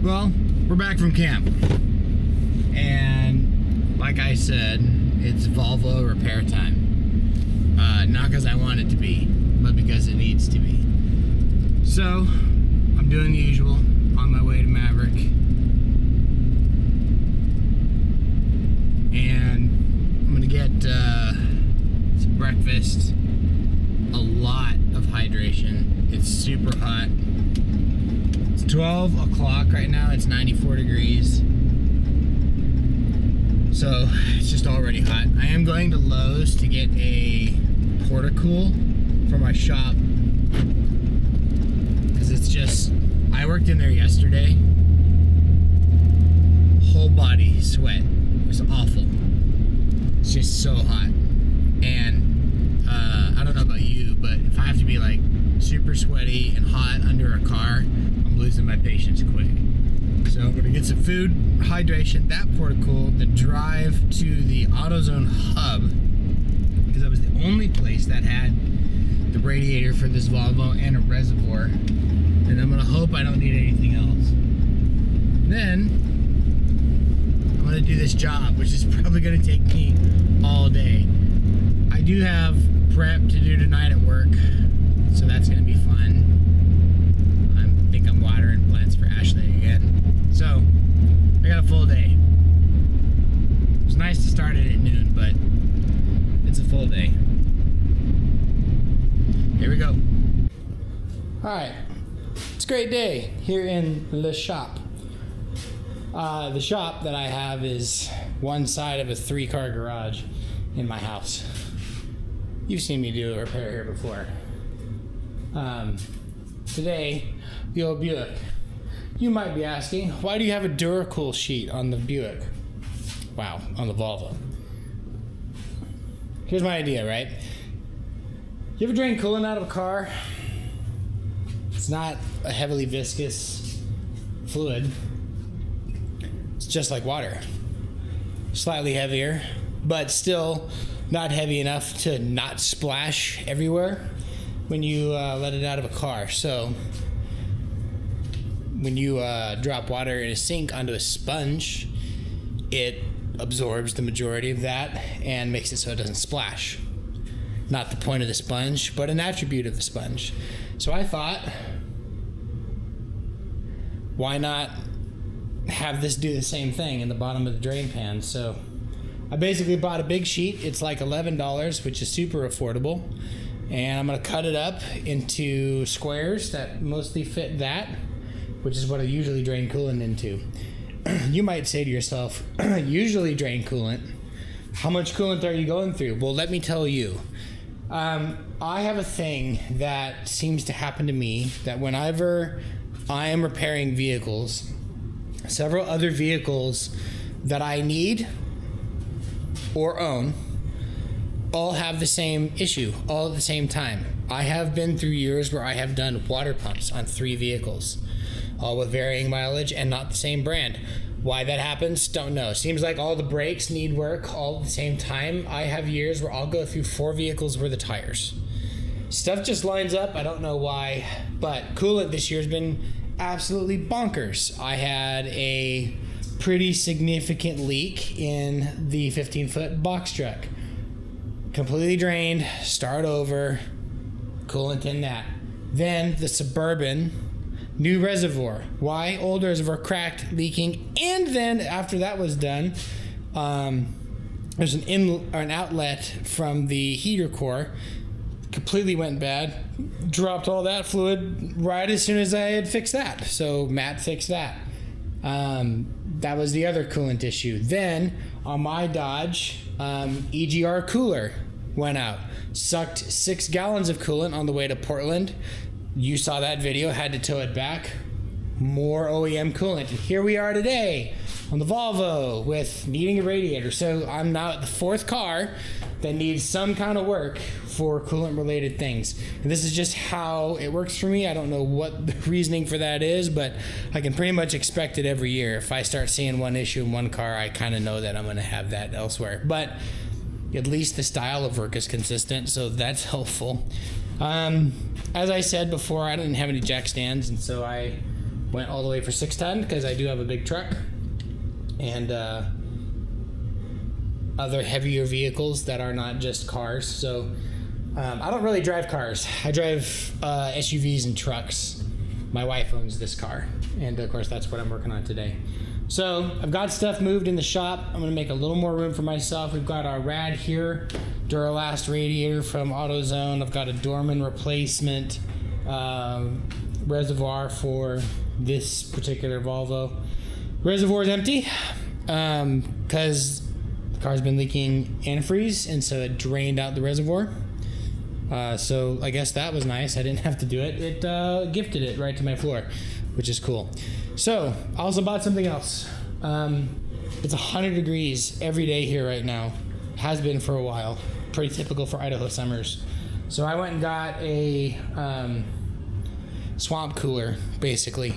Well, we're back from camp, and like I said, it's Volvo repair time. Not because I want it to be, but because it needs to be. So, I'm doing the usual, on my way to Maverick, and I'm gonna get some breakfast, a lot of hydration. It's super hot. 12 o'clock right now, it's 94 degrees. So it's just already hot. I am going to Lowe's to get a porta-cool for my shop. Because it's just, I worked in there yesterday. Whole body sweat. It was awful. It's just so hot. And I don't know about you, but if I have to be like super sweaty and hot under a car, losing my patience quick. So I'm gonna get some food, hydration, that porta-cool, then drive to the AutoZone hub, because that was the only place that had the radiator for this Volvo and a reservoir. And I'm gonna hope I don't need anything else. Then I'm gonna do this job, which is probably gonna take me all day. I do have prep to do tonight at work, so that's gonna be fun. I'm watering plants for Ashley again. So, I got a full day. It was nice to start it at noon, but it's a full day. Here we go. Alright, it's a great day here in the shop. The shop that I have is one side of a 3-car garage in my house. You've seen me do a repair here before. Today, the old Buick. You might be asking, why do you have a Duracool sheet on the Buick? Wow, on the Volvo. Here's my idea, right? You ever drain coolant out of a car? It's not a heavily viscous fluid. It's just like water. Slightly heavier, but still not heavy enough to not splash everywhere when you let it out of a car. So when you drop water in a sink onto a sponge, it absorbs the majority of that and makes it so it doesn't splash. Not the point of the sponge, but an attribute of the sponge. So I thought, why not have this do the same thing in the bottom of the drain pan? So I basically bought a big sheet. It's like $11, which is super affordable. And I'm gonna cut it up into squares that mostly fit that, which is what I usually drain coolant into. You might say to yourself, usually drain coolant, how much coolant are you going through? Well, let me tell you. I have a thing that seems to happen to me, that whenever I am repairing vehicles, several other vehicles that I need or own all have the same issue, all at the same time. I have been through years where I have done water pumps on 3 vehicles, all with varying mileage and not the same brand. Why that happens, don't know. Seems like all the brakes need work all at the same time. I have years where I'll go through 4 vehicles worth of tires. Stuff just lines up, I don't know why, but coolant this year has been absolutely bonkers. I had a pretty significant leak in the 15-foot box truck. Completely drained, start over, coolant in that. Then the Suburban, new reservoir. Why? Old reservoir cracked, leaking, and then after that was done, there's an outlet from the heater core, completely went bad, dropped all that fluid right as soon as I had fixed that. So Matt fixed that. That was the other coolant issue. Then on my Dodge, EGR cooler went out. Sucked 6 gallons of coolant on the way to Portland. You saw that video, had to tow it back. More OEM coolant. And here we are today on the Volvo with needing a radiator. So I'm now at the 4th car that needs some kind of work for coolant related things. And this is just how it works for me. I don't know what the reasoning for that is, but I can pretty much expect it every year. If I start seeing one issue in one car, I kind of know that I'm going to have that elsewhere. But at least the style of work is consistent, so that's helpful. As I said before, I didn't have any jack stands, and so I Went all the way for 6 ton because I do have a big truck and other heavier vehicles that are not just cars. So I don't really drive cars. I drive SUVs and trucks. My wife owns this car, and of course that's what I'm working on today. So I've got stuff moved in the shop. I'm gonna make a little more room for myself. We've got our rad here, Duralast radiator from AutoZone. I've got a Dorman replacement reservoir for this particular Volvo. Reservoir is empty because the car's been leaking antifreeze, and so it drained out the reservoir. So I guess that was nice. I didn't have to do it. It gifted it right to my floor, which is cool. So I also bought something else. It's 100 degrees every day here right now. Has been for a while. Pretty typical for Idaho summers. So I went and got a swamp cooler, basically.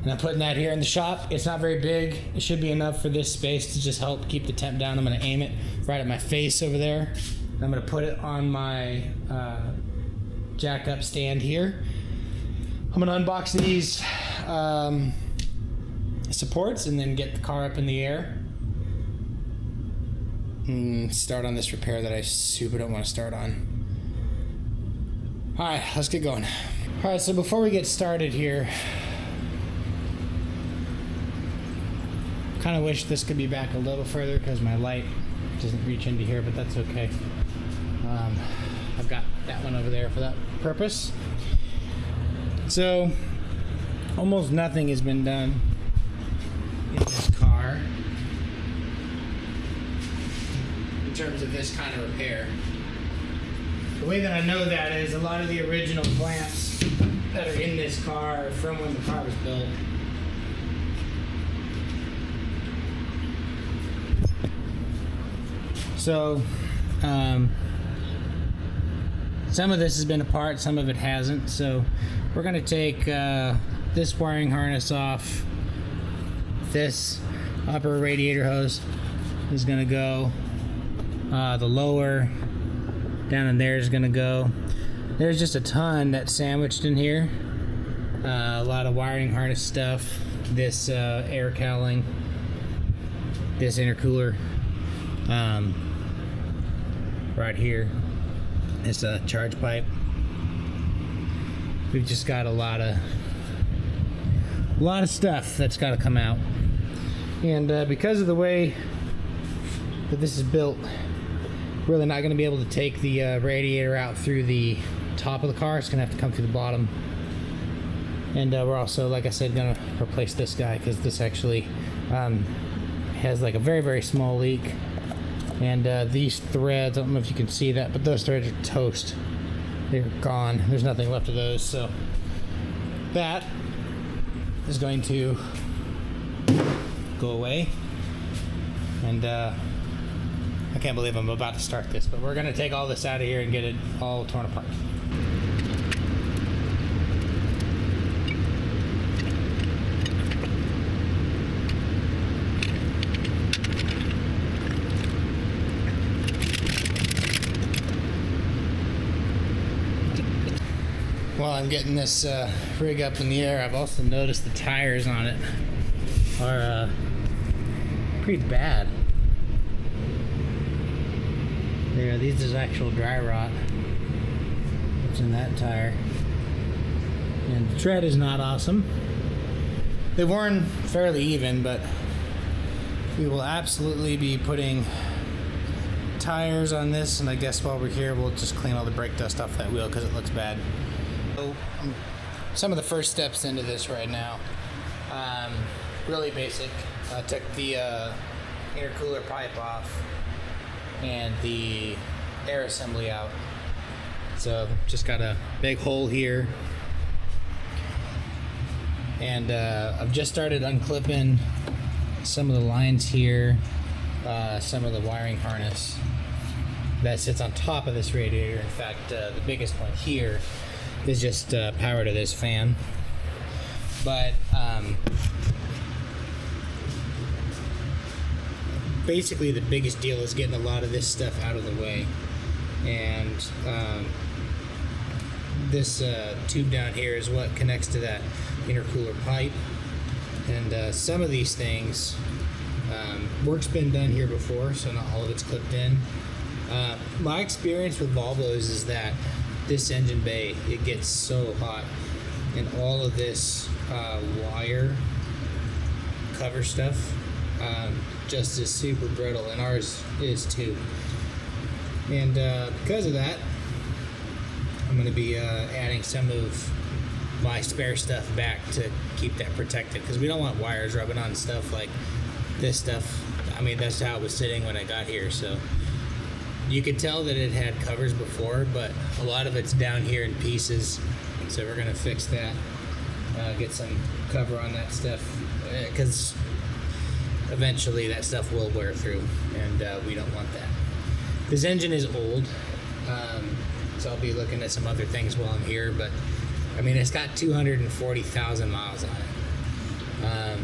And I'm putting that here in the shop. It's not very big. It should be enough for this space to just help keep the temp down. I'm gonna aim it right at my face over there. I'm gonna put it on my jack up stand here. I'm gonna unbox these supports and then get the car up in the air. Start on this repair that I super don't want to start on. All right, let's get going. All right, so before we get started here, kind of wish this could be back a little further because my light doesn't reach into here, but that's okay. I've got that one over there for that purpose. So almost nothing has been done in this car in terms of this kind of repair. The way that I know that is a lot of the original clamps that are in this car are from when the car was built. So some of this has been apart, some of it hasn't. So we're going to take this wiring harness off. This upper radiator hose is going to go. The lower down in there is going to go. There's just a ton that's sandwiched in here. A lot of wiring harness stuff. This air cowling. This intercooler. Right here. It's a charge pipe. We've just got a lot of stuff that's got to come out, and because of the way that this is built, really not going to be able to take the radiator out through the top of the car. It's going to have to come through the bottom, and we're also, like I said, going to replace this guy because this actually has like a very, very small leak. And these threads, I don't know if you can see that, but those threads are toast. They're gone. There's nothing left of those. So that is going to go away. And I can't believe I'm about to start this, but we're going to take all this out of here and get it all torn apart. While I'm getting this rig up in the air, I've also noticed the tires on it are pretty bad. There, these is actual dry rot. What's in that tire? And the tread is not awesome. They've worn fairly even, but we will absolutely be putting tires on this, and I guess while we're here we'll just clean all the brake dust off that wheel because it looks bad. So, some of the first steps into this right now, really basic. I took the intercooler pipe off and the air assembly out. So just got a big hole here, and I've just started unclipping some of the lines here, some of the wiring harness that sits on top of this radiator. In fact, the biggest one here is just power to this fan. But basically the biggest deal is getting a lot of this stuff out of the way. And this tube down here is what connects to that intercooler pipe, and some of these things, work's been done here before, so not all of it's clipped in. My experience with Volvos is that this engine bay, it gets so hot, and all of this wire cover stuff just is super brittle, and ours is too. And because of that, I'm going to be adding some of my spare stuff back to keep that protected, because we don't want wires rubbing on stuff like this stuff. I mean, that's how it was sitting when I got here, so you could tell that it had covers before, but a lot of it's down here in pieces, so we're going to fix that, get some cover on that stuff, because eventually that stuff will wear through, and we don't want that. This engine is old, so I'll be looking at some other things while I'm here, but I mean, it's got 240,000 miles on it.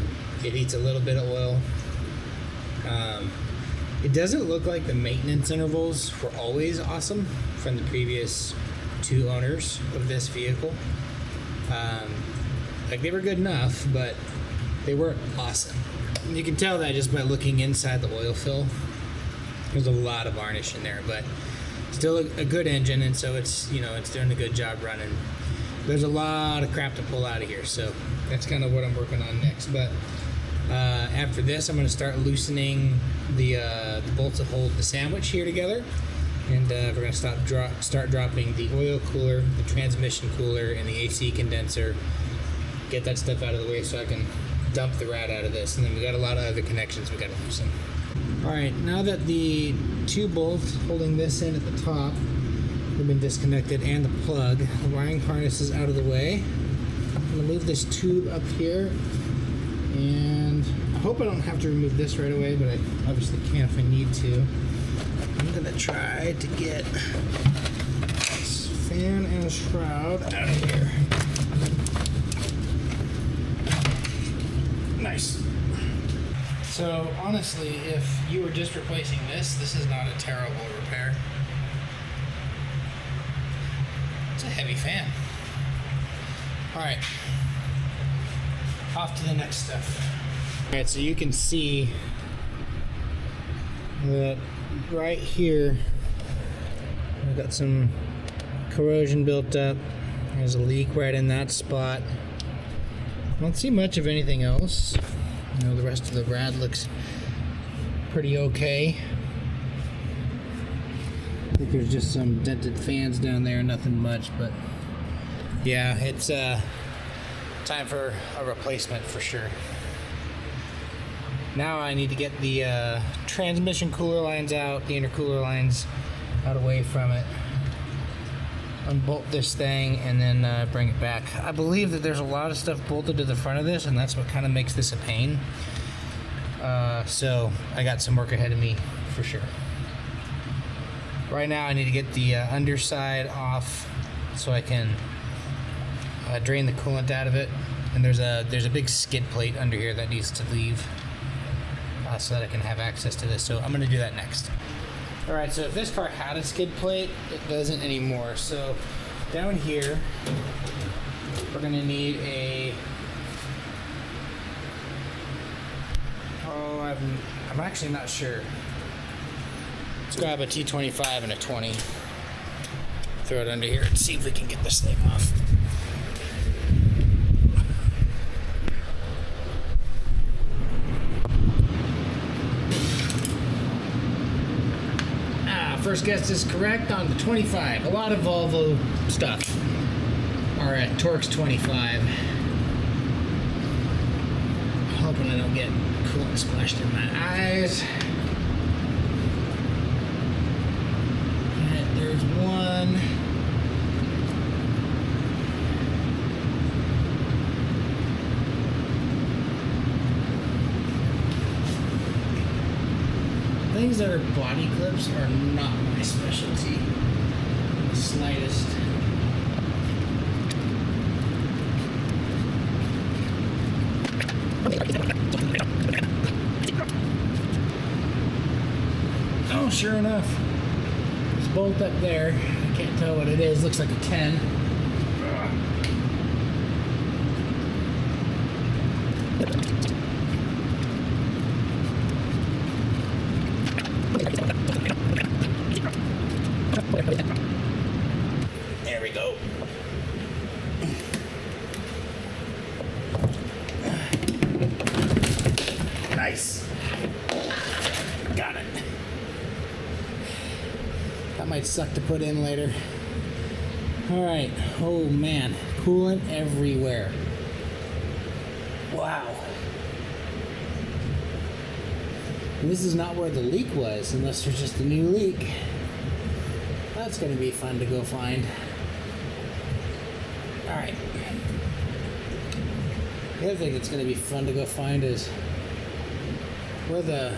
It eats a little bit of oil. It doesn't look like the maintenance intervals were always awesome from the previous two owners of this vehicle. Like, they were good enough, but they weren't awesome. And you can tell that just by looking inside the oil fill. There's a lot of varnish in there, but still a good engine, and so it's, you know, it's doing a good job running. There's a lot of crap to pull out of here, so that's kind of what I'm working on next. But after this, I'm going to start loosening the bolts that hold the sandwich here together, and we're going to start dropping the oil cooler, the transmission cooler, and the AC condenser. Get that stuff out of the way so I can dump the rat out of this, and then we got a lot of other connections we got to loosen. All right, now that the two bolts holding this in at the top have been disconnected, and the plug, the wiring harness is out of the way, I'm going to move this tube up here, and I hope I don't have to remove this right away, but I obviously can if I need to. I'm going to try to get this fan and shroud out of here. Nice. So honestly, if you were just replacing this is not a terrible repair. It's a heavy fan. Alright, off to the next stuff. Alright, so you can see that right here we've got some corrosion built up. There's a leak right in that spot. I don't see much of anything else. You know, the rest of the rad looks pretty okay. I think there's just some dented fans down there, nothing much, but yeah, it's time for a replacement for sure. Now I need to get the transmission cooler lines out, the intercooler lines out away from it, unbolt this thing, and then bring it back. I believe that there's a lot of stuff bolted to the front of this, and that's what kind of makes this a pain. So I got some work ahead of me for sure. Right now I need to get the underside off so I can drain the coolant out of it, and there's a big skid plate under here that needs to leave so that I can have access to this. So I'm going to do that next. Alright, so if this car had a skid plate, it doesn't anymore. So down here, we're going to need a... Oh, I'm actually not sure. Let's grab a T25 and a 20. Throw it under here and see if we can get this thing off. First guess is correct on the 25. A lot of Volvo stuff are at Torx 25. Hoping I don't get coolant splashed in my eyes. And there's one. Things that are body clips are not my specialty in the slightest. Oh, sure enough, there's a bolt up there. I can't tell what it is. Looks like a 10. There we go. Nice. Got it. That might suck to put in later. All right. Oh man, coolant everywhere. Wow. And this is not where the leak was, unless there's just a new leak. That's going to be fun to go find. All right. The other thing that's going to be fun to go find is where the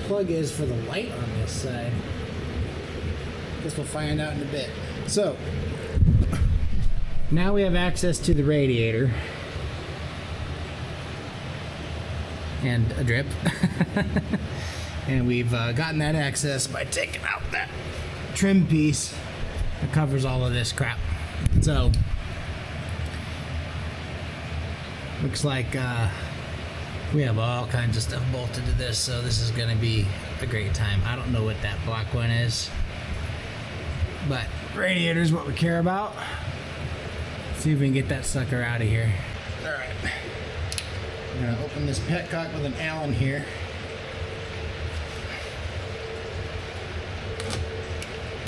plug is for the light on this side. Guess we'll find out in a bit. So, now we have access to the radiator. And a drip. And we've gotten that access by taking out that trim piece that covers all of this crap. So, looks like we have all kinds of stuff bolted to this, so this is going to be a great time. I don't know what that black one is, but radiator is what we care about. Let's see if we can get that sucker out of here. All right. I'm going to open this petcock with an Allen here.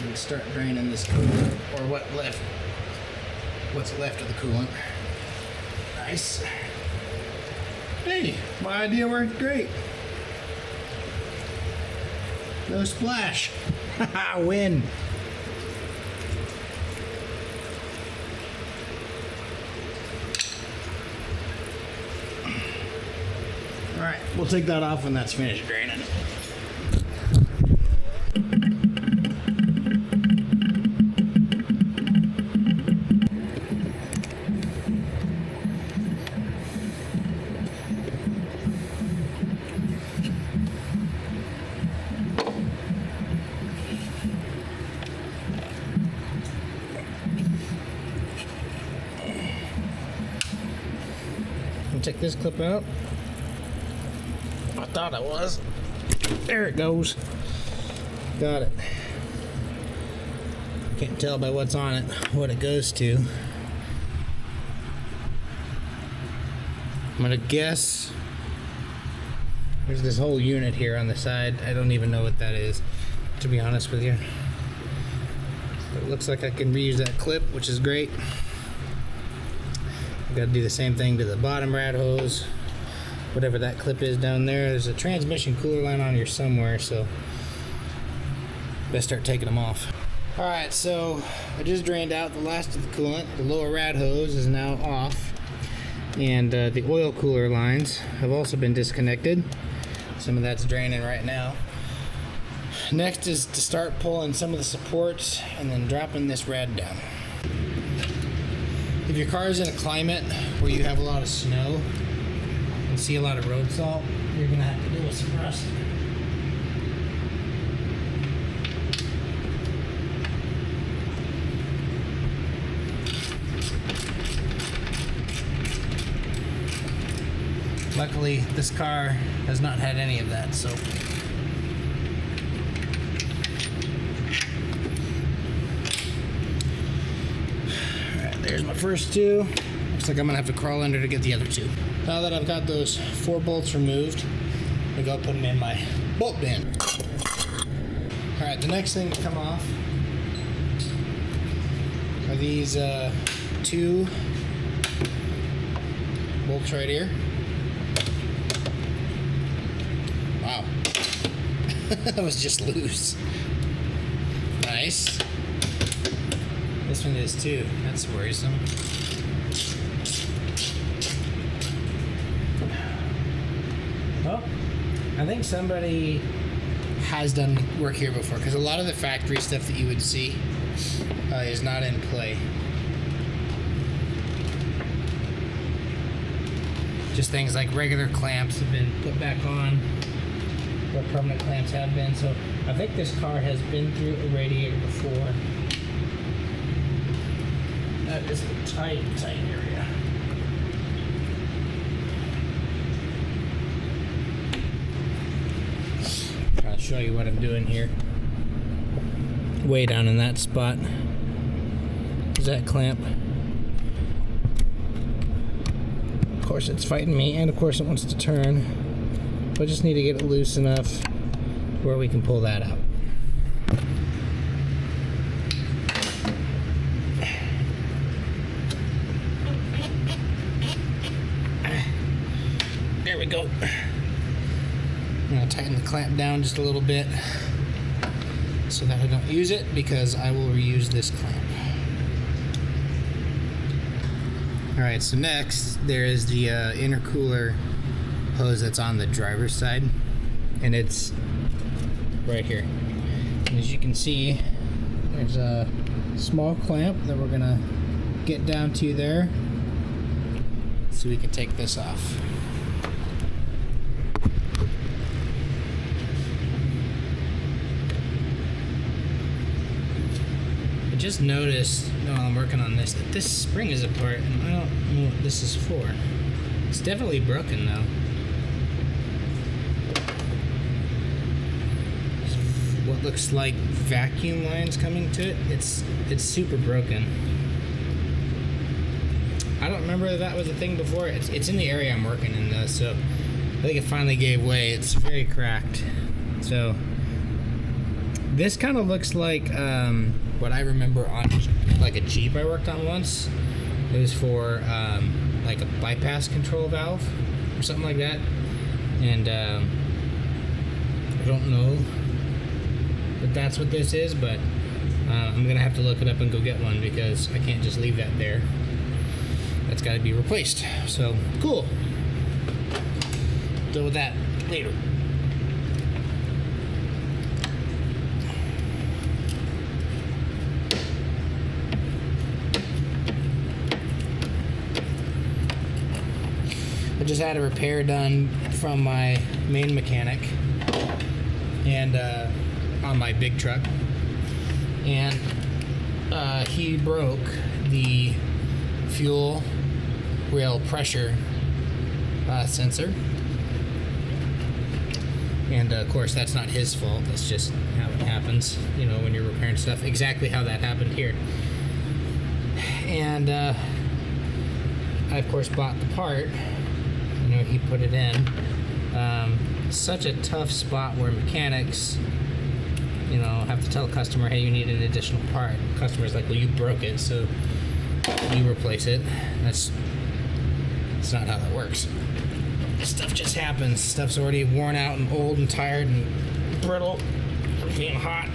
And start draining this coolant, or what's left of the coolant. Nice. Hey, my idea worked great. No splash. Haha, win. All right, we'll take that off when that's finished draining. Take this clip out. I thought it was. There it goes. Got it. Can't tell by what's on it what it goes to. I'm gonna guess there's this whole unit here on the side. I don't even know what that is, to be honest with you. But it looks like I can reuse that clip, which is great. I've got to do the same thing to the bottom rad hose, whatever that clip is down there. There's a transmission cooler line on here somewhere, so best start taking them off. All right, so I just drained out the last of the coolant. The lower rad hose is now off, and the oil cooler lines have also been disconnected. Some of that's draining right now. Next is to start pulling some of the supports and then dropping this rad down. If your car is in a climate where you have a lot of snow and see a lot of road salt, you're going to have to deal with some rust. Luckily, this car has not had any of that, so. There's my first two. Looks like I'm gonna have to crawl under to get the other two. Now that I've got those 4 bolts removed, I'm gonna go put them in my bolt bin. All right, the next thing to come off are these 2 bolts right here. Wow, that was just loose. Nice. This one is too. That's worrisome. Well, I think somebody has done work here before, because a lot of the factory stuff that you would see is not in play. Just things like regular clamps have been put back on, where permanent clamps have been. So I think this car has been through a radiator before. That is a tight area. show you what I'm doing here. Way down in that spot is that clamp. Of course it's fighting me, and of course it wants to turn. But I just need to get it loose enough where we can pull that out. There we go. I'm going to tighten the clamp down just a little bit so that I don't use it, because I will reuse this clamp. Alright, so next there is the intercooler hose that's on the driver's side, and it's right here. And as you can see, there's a small clamp that we're going to get down to there so we can take this off. Just noticed while I'm working on this that this spring is apart, and I don't know what this is for. It's definitely broken though. What looks like vacuum lines coming to it. It's super broken. I don't remember if that was a thing before. It's in the area I'm working in though, so I think it finally gave way. It's very cracked. So this kind of looks like what I remember on like a Jeep I worked on once. It was for like a bypass control valve or something like that. And I don't know if that's what this is, but I'm gonna have to look it up and go get one, because I can't just leave that there. That's got to be replaced. So cool. Deal with that later. I just had a repair done from my main mechanic, and on my big truck, and he broke the fuel rail pressure sensor, and of course that's not his fault. That's just how it happens, you know, when you're repairing stuff. Exactly how that happened here. And I of course bought the part. You know, he put it in. Such a tough spot where mechanics, you know, have to tell a customer, hey, you need an additional part. The customer's like, well, you broke it, so you replace it. That's not how that works. Stuff just happens. Stuff's already worn out and old and tired and brittle from being hot.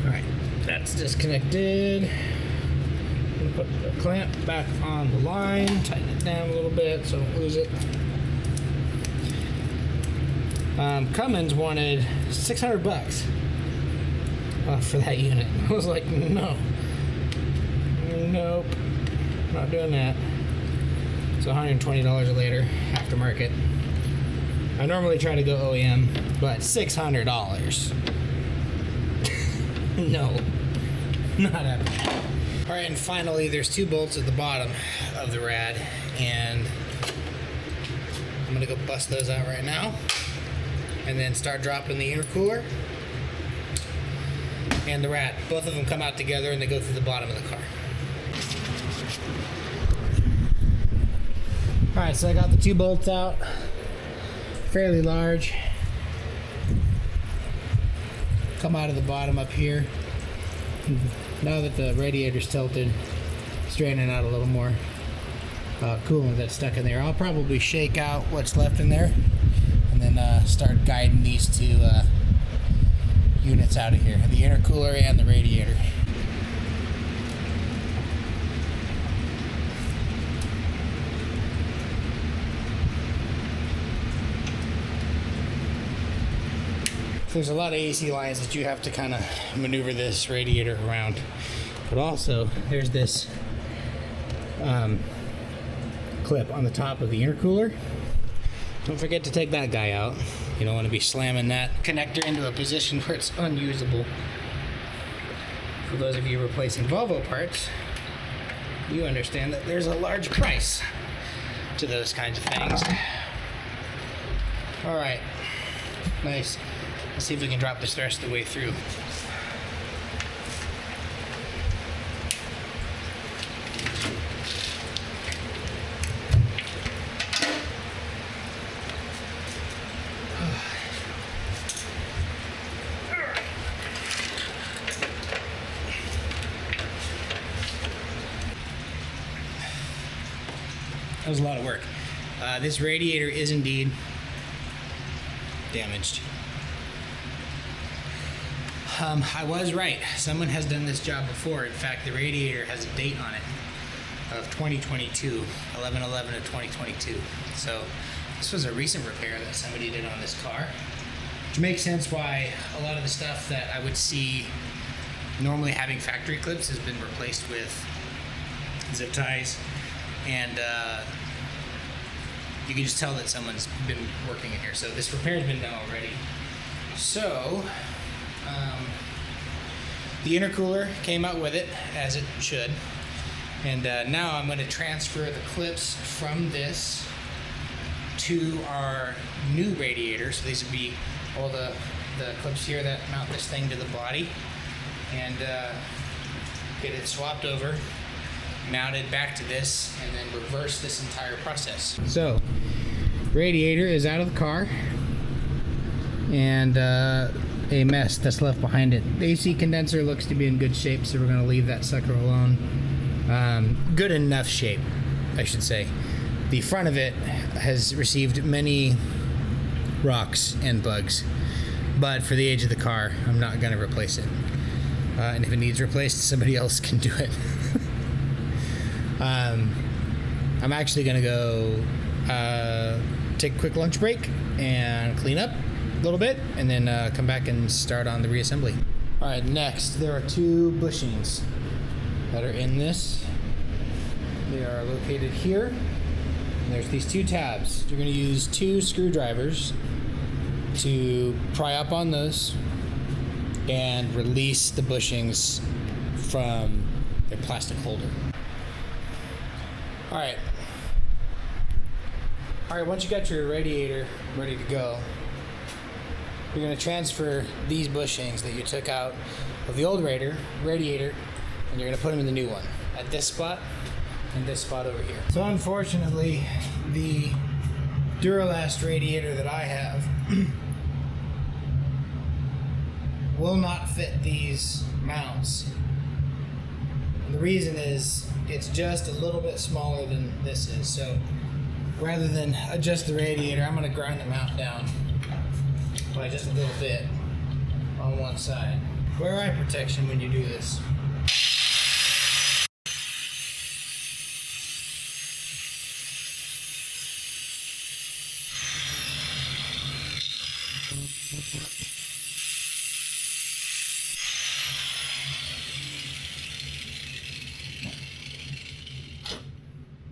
Alright, that's disconnected. Put the clamp back on the line, tighten it down a little bit so I don't lose it. Cummins wanted $600 for that unit. I was like, nope, not doing that. So $120 later, aftermarket. I normally try to go OEM, but $600. No, not happening. Alright, and finally there's two bolts at the bottom of the rad, and I'm gonna go bust those out right now and then start dropping the intercooler and the rad. Both of them come out together and they go through the bottom of the car. Alright, so I got the two bolts out, fairly large. Come out of the bottom up here. Now that the radiator's tilted, it's draining out a little more coolant that's stuck in there. I'll probably shake out what's left in there and then start guiding these two units out of here, the intercooler and the radiator. There's a lot of AC lines that you have to kind of maneuver this radiator around. But also, there's this clip on the top of the intercooler. Don't forget to take that guy out. You don't want to be slamming that connector into a position where it's unusable. For those of you replacing Volvo parts, you understand that there's a large price to those kinds of things. All right, nice. Let's see if we can drop this the rest of the way through. That was a lot of work. This radiator is indeed damaged. I was right. Someone has done this job before. In fact, the radiator has a date on it of 2022, 11/11 of 2022. So this was a recent repair that somebody did on this car, which makes sense why a lot of the stuff that I would see normally having factory clips has been replaced with zip ties, and you can just tell that someone's been working in here. So this repair has been done already. So the intercooler came out with it, as it should, and now I'm going to transfer the clips from this to our new radiator. So these would be all the clips here that mount this thing to the body, and get it swapped over, mounted back to this, and then reverse this entire process. So radiator is out of the car, and a mess that's left behind it. The AC condenser looks to be in good shape, so we're going to leave that sucker alone. Good enough shape, I should say. The front of it has received many rocks and bugs, but for the age of the car, I'm not going to replace it. And if it needs replaced, somebody else can do it. I'm actually going to go take a quick lunch break and clean up a little bit, and then come back and start on the reassembly. All right, next there are two bushings that are in this. They are located here. And there's these two tabs. You're going to use two screwdrivers to pry up on those and release the bushings from their plastic holder. All right, once you got your radiator ready to go, you're going to transfer these bushings that you took out of the old radiator, and you're going to put them in the new one at this spot and this spot over here. So unfortunately, the Duralast radiator that I have will not fit these mounts. And the reason is it's just a little bit smaller than this is. So rather than adjust the radiator, I'm going to grind the mount down by just a little bit on one side. Wear eye protection when you do this.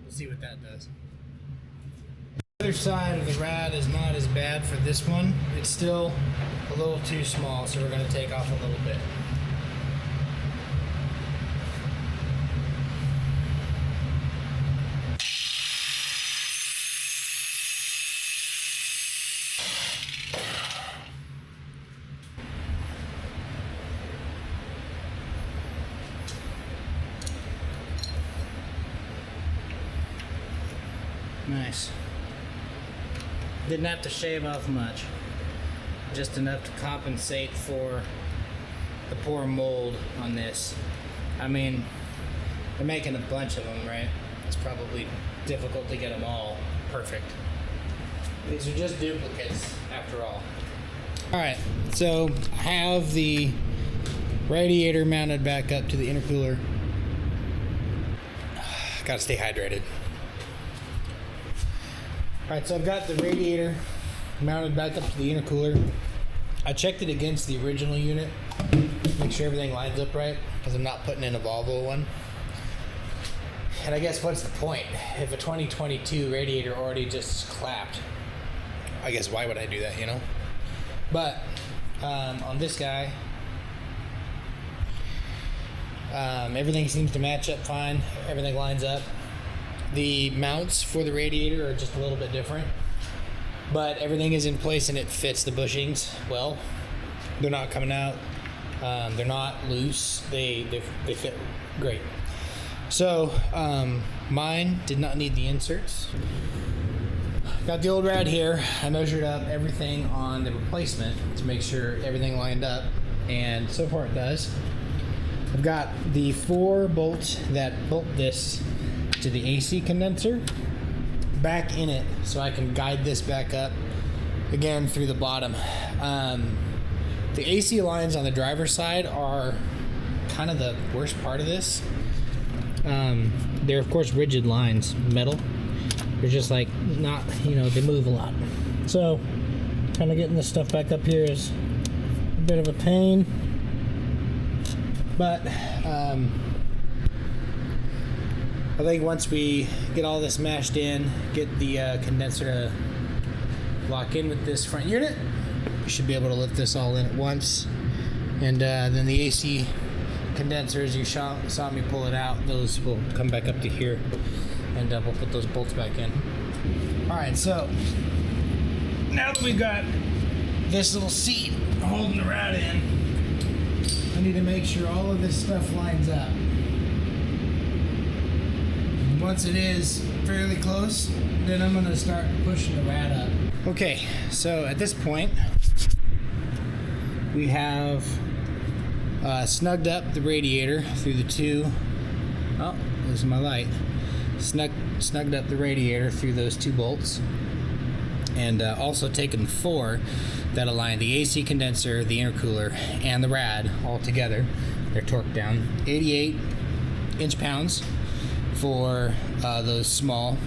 We'll see what that does. The other side of the rad is not as bad for this one. It's still a little too small, so we're going to take off a little bit. Nice. Didn't have to shave off much, just enough to compensate for the poor mold on this. I mean, they're making a bunch of them, right? It's probably difficult to get them all perfect. These are just duplicates, after all. Alright, so I have the radiator mounted back up to the intercooler. Gotta stay hydrated. Alright, so I've got the radiator mounted back up to the intercooler. I checked it against the original unit, make sure everything lines up right, because I'm not putting in a Volvo one. And I guess what's the point? If a 2022 radiator already just clapped, I guess why would I do that, you know? But on this guy, everything seems to match up fine. Everything lines up. The mounts for the radiator are just a little bit different, but everything is in place and it fits the bushings well. They're not coming out. They're not loose. They fit great. So mine did not need the inserts. Got the old rad here. I measured up everything on the replacement to make sure everything lined up, and so far it does. I've got the 4 bolts that bolt this to the AC condenser back in it, so I can guide this back up again through the bottom. The AC lines on the driver's side are kind of the worst part of this. They're of course rigid lines, metal. They're just like not, they move a lot. So kind of getting this stuff back up here is a bit of a pain, but I think once we get all this mashed in, get the condenser to lock in with this front unit, we should be able to lift this all in at once. And then the AC condensers, you saw me pull it out, those will come back up to here, and we'll put those bolts back in. Alright, so now that we've got this little seat holding the rad in, I need to make sure all of this stuff lines up. Once it is fairly close, then I'm going to start pushing the rad up. Okay, so at this point, we have snugged up the radiator through the 2. Oh, losing my light. Snugged up the radiator through those 2 bolts, and also taken 4 that align the AC condenser, the intercooler, and the rad all together. They're torqued down 88 inch-pounds for those small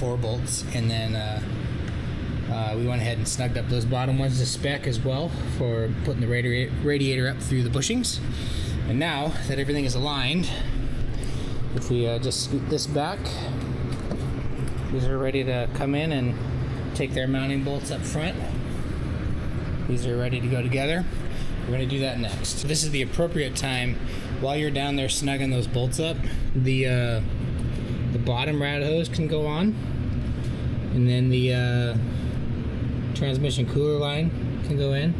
4 bolts, and then we went ahead and snugged up those bottom ones to spec as well for putting the radiator up through the bushings. And now that everything is aligned, if we just scoot this back, these are ready to come in and take their mounting bolts up front. These are ready to go together. We're going to do that next. This is the appropriate time while you're down there snugging those bolts up. The bottom rad hose can go on, and then the transmission cooler line can go in,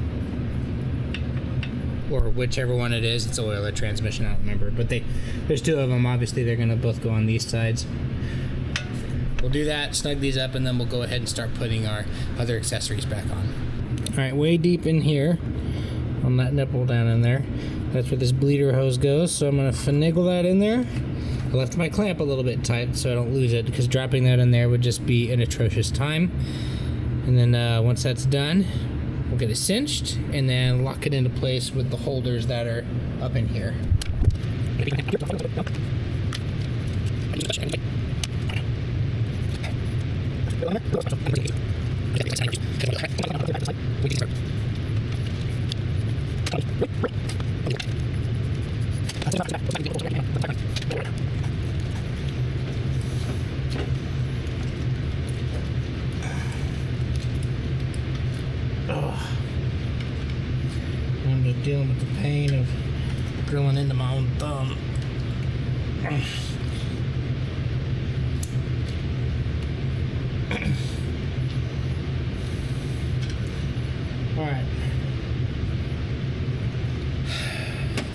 or whichever one it is. It's oil or transmission, I don't remember, but there's 2 of them. Obviously they're going to both go on these sides. We'll do that, snug these up, and then we'll go ahead and start putting our other accessories back on. Alright, way deep in here on that nipple down in there, that's where this bleeder hose goes, so I'm going to finagle that in there. I left my clamp a little bit tight so I don't lose it, because dropping that in there would just be an atrocious time. And then once that's done, we'll get it cinched and then lock it into place with the holders that are up in here. I'm just dealing with the pain of drilling into my own thumb. Alright.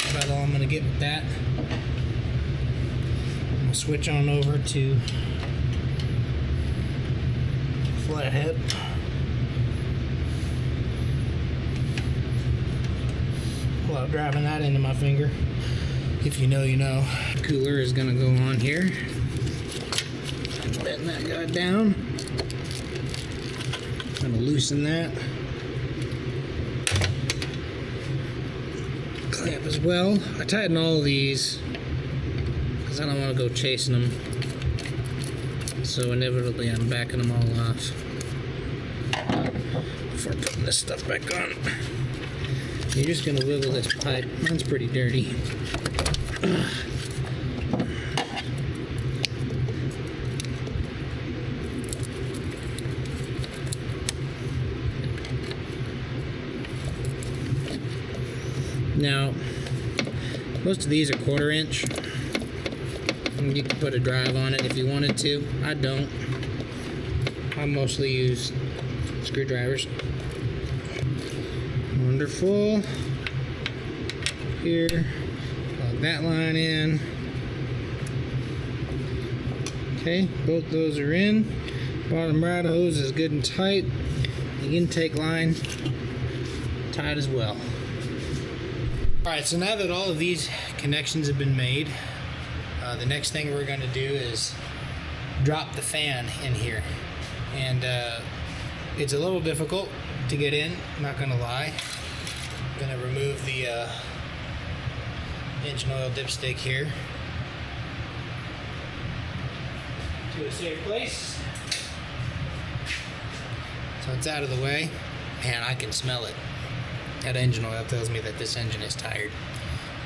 About all I'm going to get with that. I'm going to switch on over to flathead. Without driving that into my finger. If you know, you know. Cooler is going to go on here. Letting that guy down. I'm going to loosen that. Clamp as well. I tighten all of these because I don't want to go chasing them. So inevitably I'm backing them all off before putting this stuff back on. You're just going to wiggle this pipe. Mine's pretty dirty. Now, most of these are 1/4 inch. You can put a drive on it if you wanted to. I don't. I mostly use screwdrivers. Wonderful. Here, plug that line in. Okay, both those are in. Bottom rod hose is good and tight. The intake line tight as well. Alright, so now that all of these connections have been made, the next thing we're going to do is drop the fan in here. And it's a little difficult to get in, I'm not going to lie. I'm going to remove the engine oil dipstick here to a safe place. So it's out of the way. Man, I can smell it. That engine oil tells me that this engine is tired.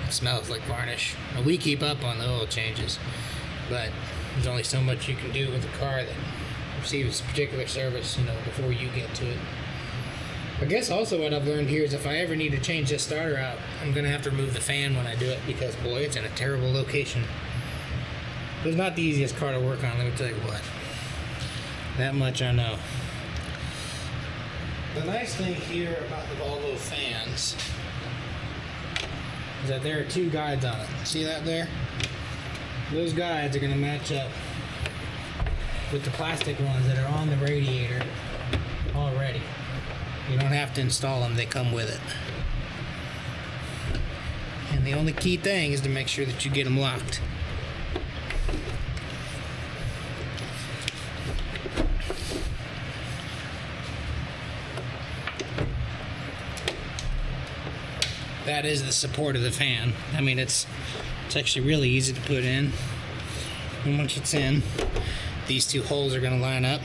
It smells like varnish. Now, we keep up on the oil changes, but there's only so much you can do with a car that receives particular service, before you get to it. I guess also what I've learned here is if I ever need to change this starter out, I'm going to have to remove the fan when I do it, because boy, it's in a terrible location. It's not the easiest car to work on, let me tell you what. That much I know. The nice thing here about the Volvo fans is that there are two guides on it. See that there? Those guides are going to match up with the plastic ones that are on the radiator already. You don't have to install them, they come with it. And the only key thing is to make sure that you get them locked. That is the support of the fan. I mean, it's actually really easy to put in. And once it's in, these two holes are going to line up.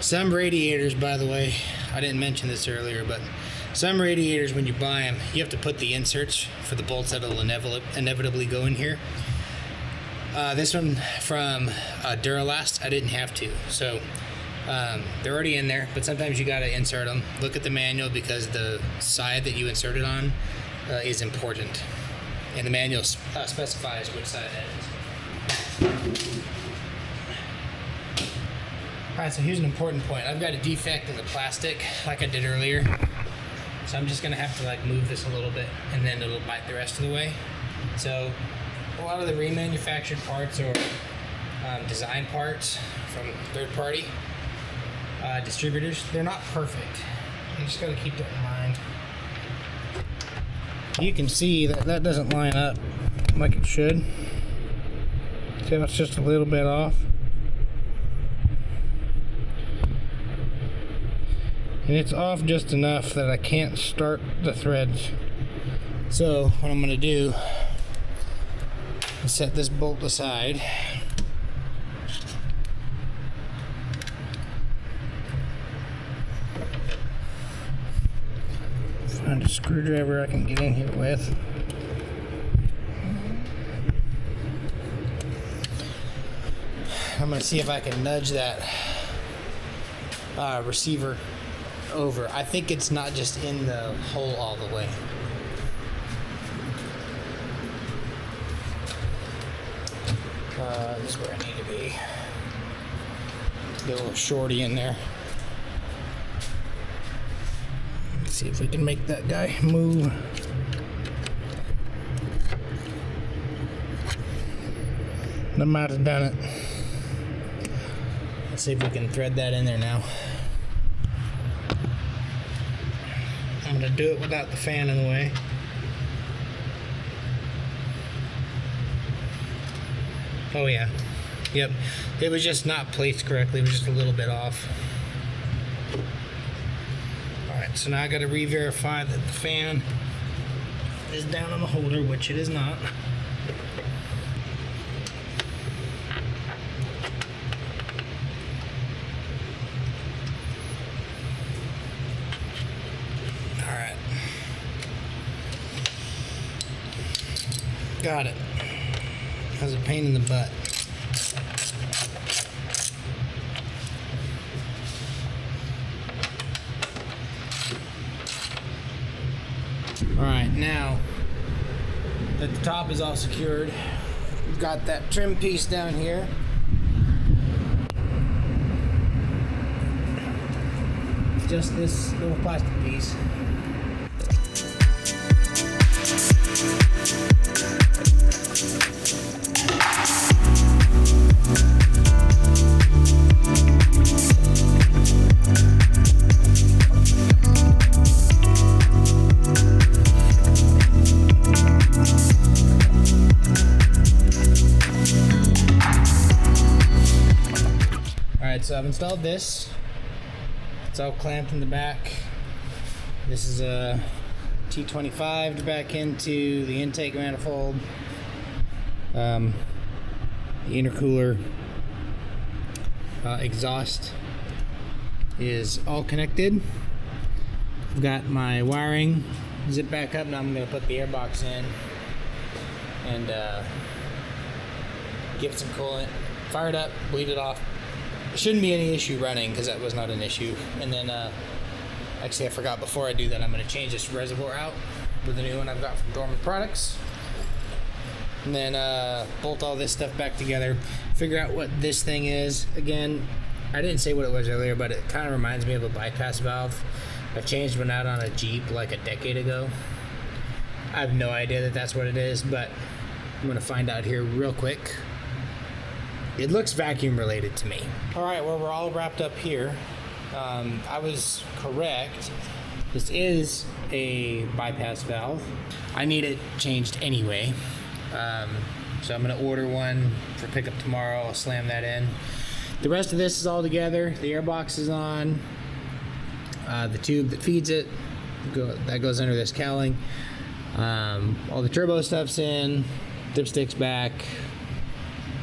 Some radiators, by the way, I didn't mention this earlier, but some radiators, when you buy them, you have to put the inserts for the bolts that will inevitably go in here. This one from Duralast, I didn't have to. So they're already in there, but sometimes you got to insert them. Look at the manual, because the side that you insert it on is important, and the manual specifies which side that is. Alright, so here's an important point. I've got a defect in the plastic, like I did earlier, so I'm just going to have to move this a little bit, and then it'll bite the rest of the way. So a lot of the remanufactured parts or design parts from third-party distributors, they're not perfect. You just got to keep that in mind. You can see that that doesn't line up like it should. See how it's just a little bit off? And it's off just enough that I can't start the threads. So what I'm going to do is set this bolt aside. Find a screwdriver I can get in here with. I'm going to see if I can nudge that receiver over. I think it's not just in the hole all the way. This is where I need to be. Get a little shorty in there. Let's see if we can make that guy move. I might have done it. Let's see if we can thread that in there now. I'm going to do it without the fan in the way. Oh yeah. Yep. It was just not placed correctly. It was just a little bit off. Alright, so now I got to re-verify that the fan is down on the holder, which it is not. Got it. That was a pain in the butt. Alright, now that the top is all secured, We've got that trim piece down here. Just this little plastic piece. Alright, so I've installed this. It's all clamped in the back. This is a T25 back into the intake manifold. The intercooler exhaust is all connected. I've got my wiring zipped back up. Now I'm going to put the airbox in and give it some coolant, fire it up, bleed it off. Shouldn't be any issue running because that was not an issue. And then actually I forgot, before I do that, I'm going to change this reservoir out with the new one I've got from Dorman Products, and then bolt all this stuff back together, figure out what this thing is. Again, I didn't say what it was earlier, but it kind of reminds me of a bypass valve. I changed one out on a Jeep like a decade ago. I have no idea that that's what it is, but I'm going to find out here real quick. It looks vacuum related to me. All right, well, we're all wrapped up here. I was correct. This is a bypass valve. I need it changed anyway. So I'm gonna order one for pickup tomorrow. I'll slam that in. The rest of this is all together. The airbox is on. The tube that feeds it, that goes under this cowling. All the turbo stuff's in. Dipstick's back.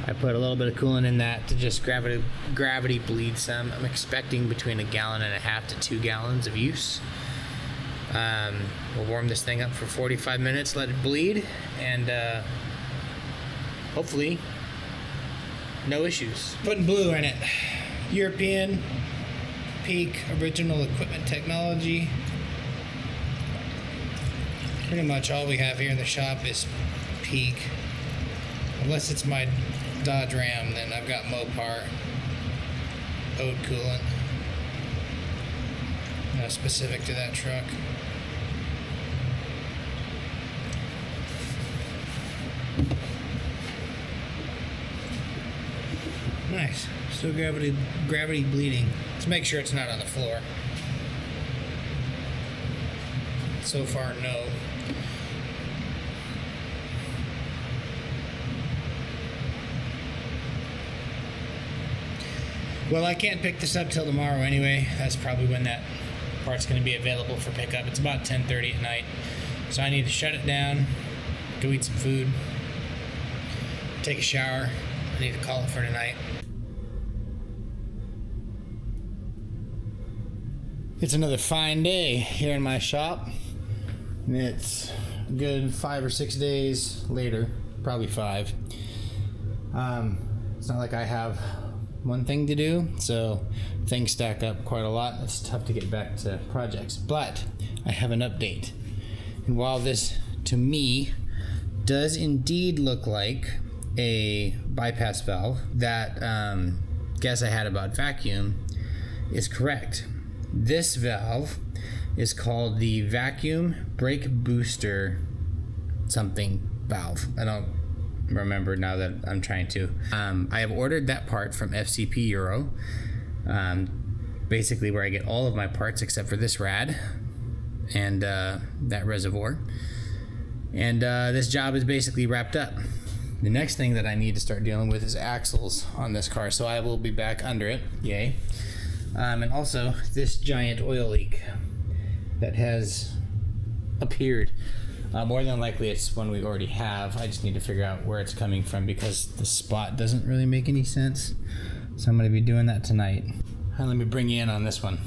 I put a little bit of coolant in that to just gravity bleed some. I'm expecting between 1.5 gallons to 2 gallons of use. We'll warm this thing up for 45 minutes, let it bleed, and hopefully no issues. Putting blue in it. European Peak original equipment technology. Pretty much all we have here in the shop is Peak. Unless it's my Dodge Ram, then I've got Mopar Ode coolant, specific to that truck. Nice. Still gravity bleeding. Let's make sure it's not on the floor. So far, no. Well, I can't pick this up till tomorrow anyway. That's probably when that part's going to be available for pickup. It's about 10:30 at night. So I need to shut it down, go eat some food, take a shower. I need to call it for tonight. It's another fine day here in my shop. And it's a good 5 or 6 days later, probably 5. It's not like I have one thing to do, so things stack up quite a lot. It's tough to get back to projects, but I have an update. And while this, to me, does indeed look like a bypass valve, that guess I had about vacuum is correct. This valve is called the vacuum brake booster something valve. I don't remember now that I'm trying to. I have ordered that part from FCP Euro, basically where I get all of my parts except for this rad and that reservoir. And this job is basically wrapped up. The next thing that I need to start dealing with is axles on this car, so I will be back under it, yay. And also this giant oil leak that has appeared. More than likely it's one we already have. I just need to figure out where it's coming from because the spot doesn't really make any sense. So I'm going to be doing that tonight. And let me bring you in on this one.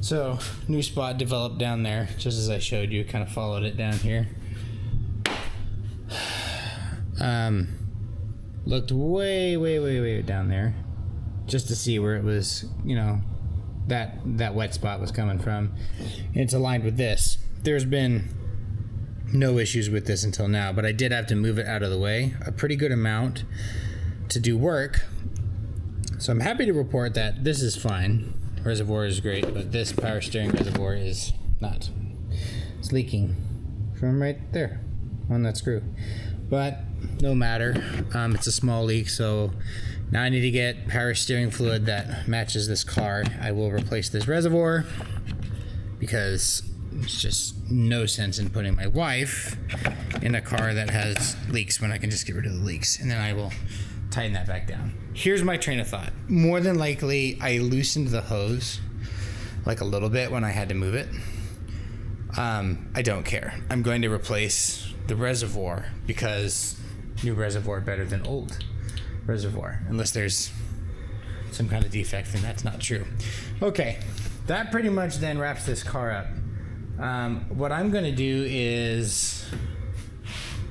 So, new spot developed down there, just as I showed you, kind of followed it down here. Looked way down there just to see where it was, that wet spot was coming from. And it's aligned with this. There's been no issues with this until now, but I did have to move it out of the way a pretty good amount to do work. So I'm happy to report that this is fine. Reservoir is great, but this power steering reservoir is not. It's leaking from right there on that screw, but no matter. It's a small leak, so now I need to get power steering fluid that matches this car. I will replace this reservoir because it's just no sense in putting my wife in a car that has leaks when I can just get rid of the leaks, and then I will tighten that back down. Here's my train of thought. More than likely, I loosened the hose like a little bit when I had to move it. I don't care. I'm going to replace the reservoir because new reservoir better than old reservoir, unless there's some kind of defect, and that's not true. Okay, that pretty much then wraps this car up. What I'm going to do is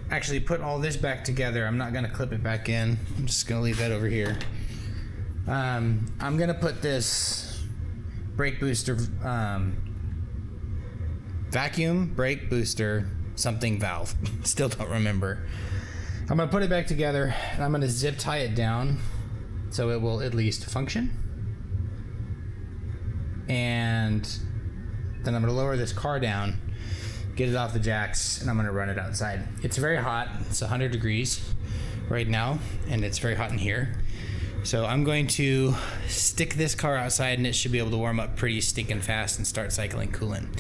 actually put all this back together. I'm not going to clip it back in. I'm just going to leave that over here. I'm going to put this brake booster, vacuum brake booster something valve. Still don't remember. I'm going to put it back together, and I'm going to zip tie it down so it will at least function. And then I'm going to lower this car down, get it off the jacks, and I'm going to run it outside. It's very hot. It's 100 degrees right now, and it's very hot in here. So I'm going to stick this car outside, and it should be able to warm up pretty stinking fast and start cycling coolant.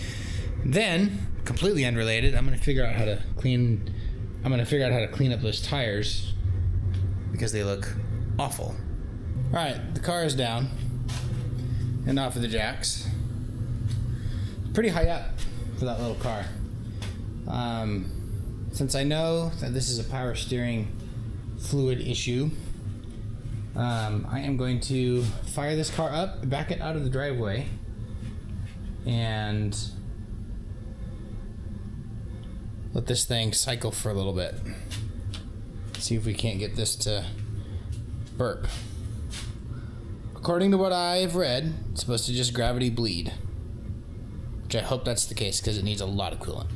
Then, completely unrelated, I'm going to figure out how to clean up those tires because they look awful. All right, the car is down and off of the jacks. Pretty high up for that little car. Since I know that this is a power steering fluid issue, I am going to fire this car up, back it out of the driveway, and let this thing cycle for a little bit. See if we can't get this to burp. According to what I've read, it's supposed to just gravity bleed, which I hope that's the case because it needs a lot of coolant.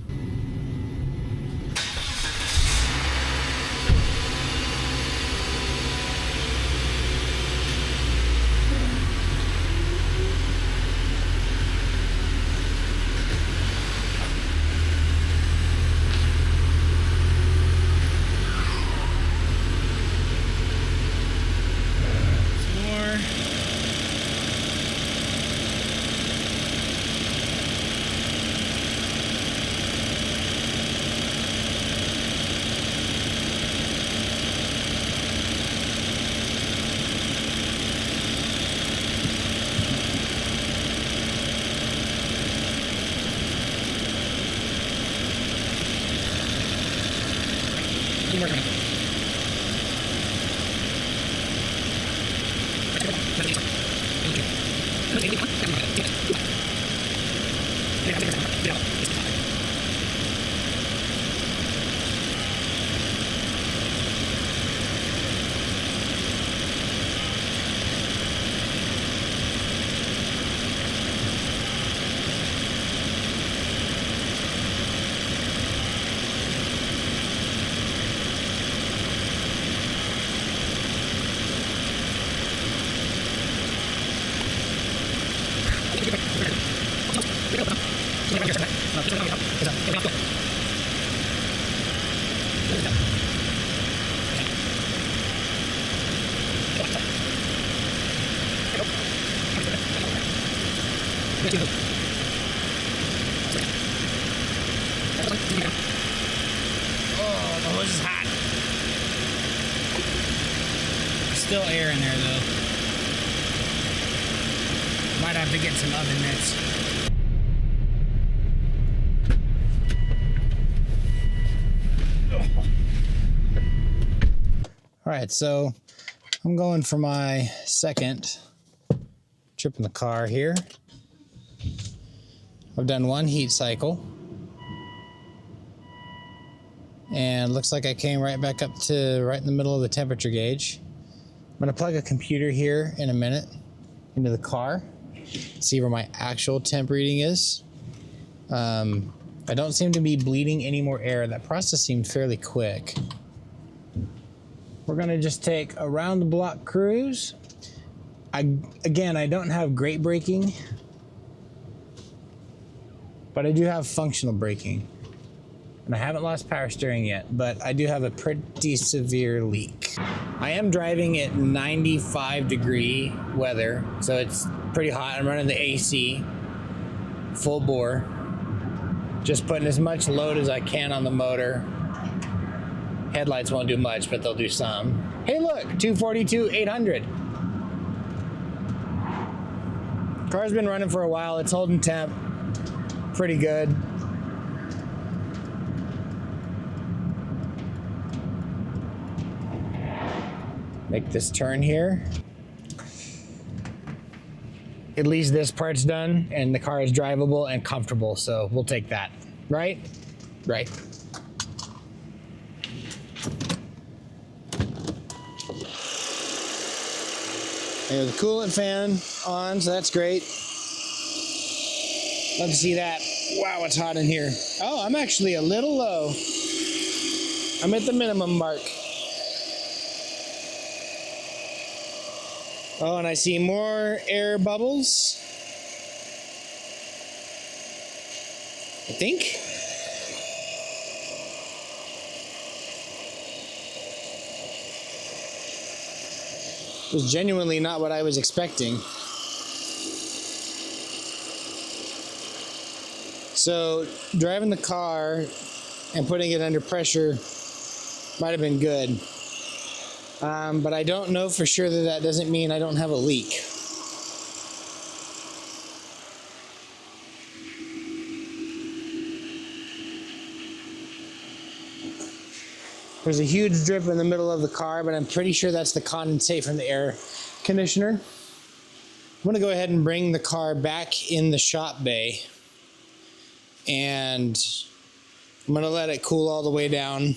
Oh, the hose is hot. Still air in there though. Might have to get some oven mitts. All right, so I'm going for my second trip in the car here. I've done one heat cycle, and looks like I came right back up to right in the middle of the temperature gauge. I'm gonna plug a computer here in a minute into the car, see where my actual temp reading is. I I don't seem to be bleeding any more air. That process seemed fairly quick. We're gonna just take a round the block cruise. Again, I don't have great braking, but I do have functional braking. And I haven't lost power steering yet, but I do have a pretty severe leak. I am driving at 95-degree weather, so it's pretty hot. I'm running the AC, full bore. Just putting as much load as I can on the motor. Headlights won't do much, but they'll do some. Hey look, 242, 800. Car's been running for a while. It's holding temp pretty good. Make this turn here. At least this part's done and the car is drivable and comfortable, so we'll take that. Right? Right. There's the coolant fan on, so that's great. Love to see that. Wow, it's hot in here. Oh, I'm actually a little low. I'm at the minimum mark. Oh, and I see more air bubbles. I think. It was genuinely not what I was expecting. So driving the car and putting it under pressure might have been good. But I don't know for sure that that doesn't mean I don't have a leak. There's a huge drip in the middle of the car, but I'm pretty sure that's the condensate from the air conditioner. I'm gonna go ahead and bring the car back in the shop bay, and I'm gonna let it cool all the way down.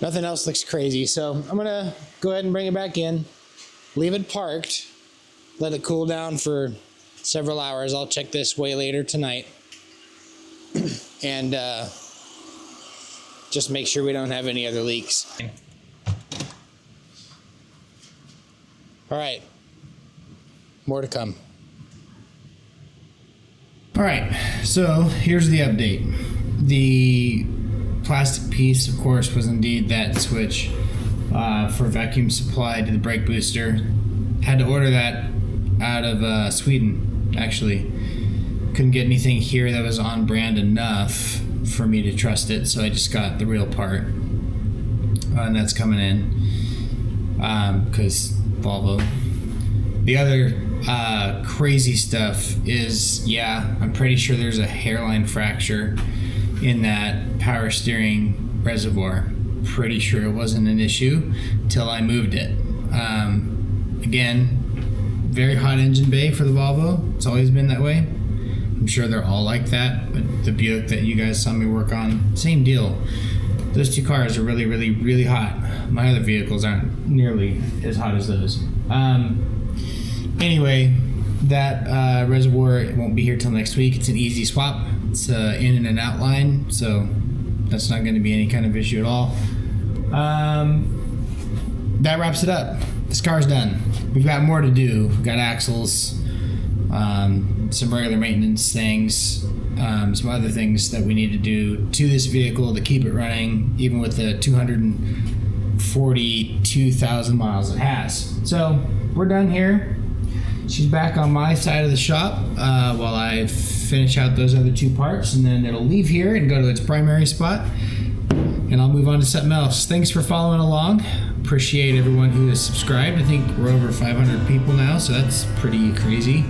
Nothing else looks crazy, so I'm gonna go ahead and bring it back in, leave it parked, let it cool down for several hours. I'll check this way later tonight, and just make sure we don't have any other leaks. All right, more to come. All right, so here's the update. The plastic piece, of course, was indeed that switch for vacuum supply to the brake booster. Had to order that out of Sweden, actually. Couldn't get anything here that was on brand enough for me to trust it, so I just got the real part. And that's coming in because Volvo. The other crazy stuff is, yeah, I'm pretty sure there's a hairline fracture in that power steering reservoir. Pretty sure it wasn't an issue till I moved it. Again, very hot engine bay for the Volvo. It's always been that way. I'm sure they're all like that, but the Buick that you guys saw me work on, same deal. Those two cars are really, really, really hot. My other vehicles aren't nearly as hot as those. Anyway, that reservoir, it won't be here till next week. It's an easy swap. It's in and an out line, so that's not going to be any kind of issue at all. That wraps it up. This car's done. We've got more to do. We've got axles, some regular maintenance things, some other things that we need to do to this vehicle to keep it running, even with the 242,000 miles it has. So we're done here. She's back on my side of the shop while I finish out those other two parts, and then it'll leave here and go to its primary spot, and I'll move on to something else. Thanks for following along. Appreciate everyone who has subscribed. I think we're over 500 people now, so that's pretty crazy.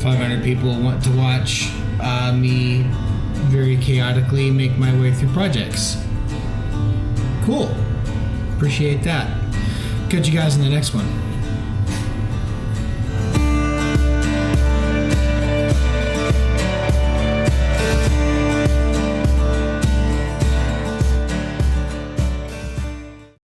500 people want to watch me very chaotically make my way through projects. Cool. Appreciate that. Catch you guys in the next one.